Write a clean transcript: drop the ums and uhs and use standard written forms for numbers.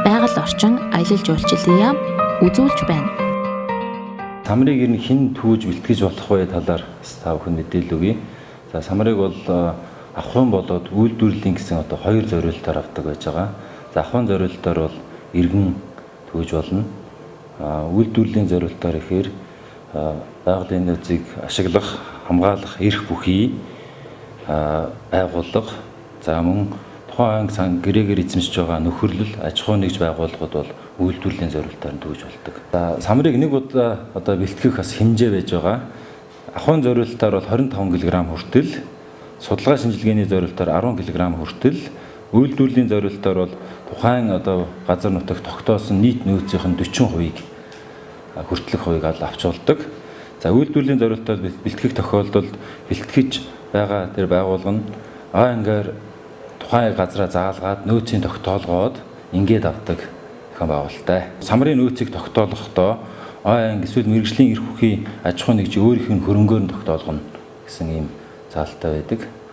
байгаль орчин аялал жуулчлалын яам үзүүлж байна. Самрыг ер нь хэн түүж бэлтгэж болох вэ талаар та бүхэн мэдээлэл өгье. За самрыг бол ахуйн болоод үйлдвэрлэлийн гэсэн хоёр зорилтоор авдаг байж байгаа. За ахуйн зорилтоор бол иргэн түүж болно. Үйлдвэрлэлийн зорилтоор ихээр байгалийн нөөцийг ашиглах, хамгаалах эрх бүхий байгууллага, за мөн тухайн анги гэрээгээр эзэмшиж байгаа нөхөрлөл, аж ахуй нэгж байгууллагууд бол үйлдвэрлэлийн зорилтоор түүж болдог. За самрыг нэг удаа бэлтгэх бас хэмжээ байж байгаа. Ахуйн зорилтоор бол 25 кг хүртэл, судалгаа шинжилгээний зорилтоор 10 кг хүртэл, үйлдвэрлэлийн зорилтоор бол тухайн газар нутагт тогтоосон нийт нөөцийн 40% хүртэлх хувийг авч болдог. За үйлдвэрлэлийн зорилтоор бэлтгэх тохиолдолд бэлтгэж байгаа тэр байгууллага нь ангаар тухайн газраа заалгаад нөөцийн тогтоолгоод ингээд авдаг зохион байгуулалттай. Самрын нөөцийг тогтоолохдоо анги эсвэл мэргэжлийн эрх бүхий аж ахуй нэгжийн өөрийнх нь хөрөнгөөр нь тогтоолгоно гэсэн ийм заалттай байдаг.